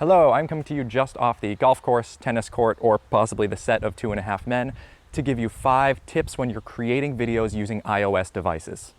Hello, I'm coming to you just off the golf course, tennis court, or possibly the set of 2.5 Men to give you 5 tips when you're creating videos using iOS devices.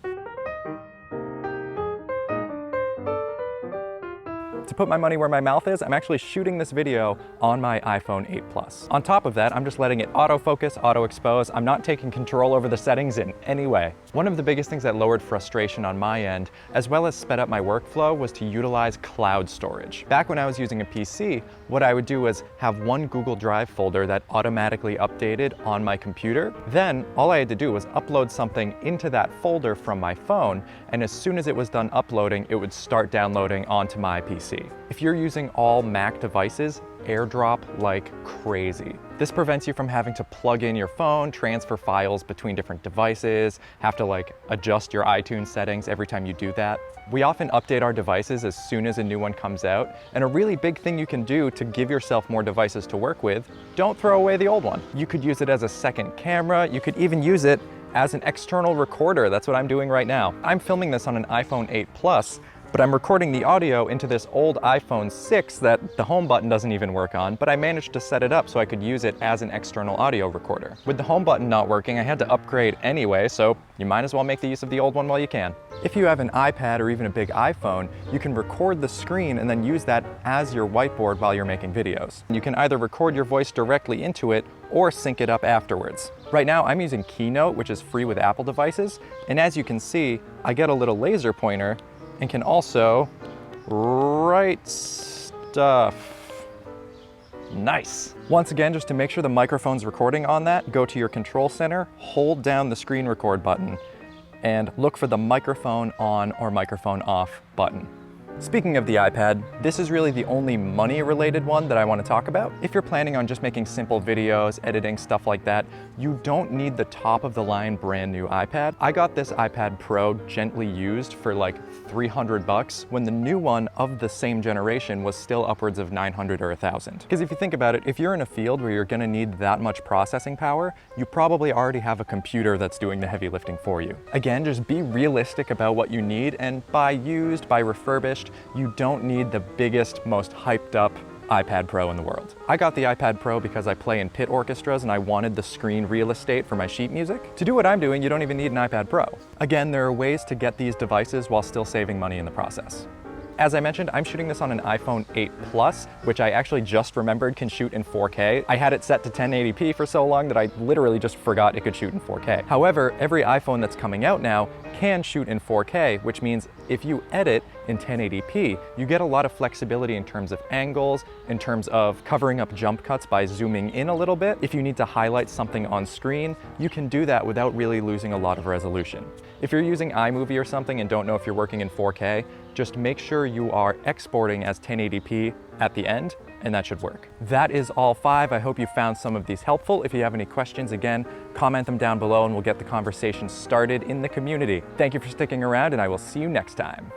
To put my money where my mouth is, I'm actually shooting this video on my iPhone 8 Plus. On top of that, I'm just letting it autofocus, auto-expose. I'm not taking control over the settings in any way. One of the biggest things that lowered frustration on my end, as well as sped up my workflow, was to utilize cloud storage. Back when I was using a PC, what I would do was have one Google Drive folder that automatically updated on my computer. Then all I had to do was upload something into that folder from my phone, and as soon as it was done uploading, it would start downloading onto my PC. If you're using all Mac devices, AirDrop like crazy. This prevents you from having to plug in your phone, transfer files between different devices, have to adjust your iTunes settings every time you do that. We often update our devices as soon as a new one comes out, and a really big thing you can do to give yourself more devices to work with, don't throw away the old one. You could use it as a second camera, you could even use it as an external recorder. That's what I'm doing right now. I'm filming this on an iPhone 8 Plus, but I'm recording the audio into this old iPhone 6 that the home button doesn't even work on, but I managed to set it up so I could use it as an external audio recorder. With the home button not working, I had to upgrade anyway, so you might as well make the use of the old one while you can. If you have an iPad or even a big iPhone, you can record the screen and then use that as your whiteboard while you're making videos. You can either record your voice directly into it or sync it up afterwards. Right now, I'm using Keynote, which is free with Apple devices, and as you can see, I get a little laser pointer and can also write stuff. Nice. Once again, just to make sure the microphone's recording on that, go to your control center, hold down the screen record button, and look for the microphone on or microphone off button. Speaking of the iPad, this is really the only money-related one that I want to talk about. If you're planning on just making simple videos, editing, stuff like that, you don't need the top-of-the-line brand new iPad. I got this iPad Pro gently used for like $300 when the new one of the same generation was still upwards of $900 or $1,000. Because if you think about it, if you're in a field where you're going to need that much processing power, you probably already have a computer that's doing the heavy lifting for you. Again, just be realistic about what you need, and buy used, buy refurbished. You don't need the biggest, most hyped up iPad Pro in the world. I got the iPad Pro because I play in pit orchestras and I wanted the screen real estate for my sheet music. To do what I'm doing, you don't even need an iPad Pro. Again, there are ways to get these devices while still saving money in the process. As I mentioned, I'm shooting this on an iPhone 8 Plus, which I actually just remembered can shoot in 4K. I had it set to 1080p for so long that I literally just forgot it could shoot in 4K. However, every iPhone that's coming out now can shoot in 4K, which means if you edit in 1080p, you get a lot of flexibility in terms of angles, in terms of covering up jump cuts by zooming in a little bit. If you need to highlight something on screen, you can do that without really losing a lot of resolution. If you're using iMovie or something and don't know if you're working in 4K, just make sure you are exporting as 1080p at the end, and that should work. That is all 5. I hope you found some of these helpful. If you have any questions, again, comment them down below and we'll get the conversation started in the community. Thank you for sticking around, and I will see you next time.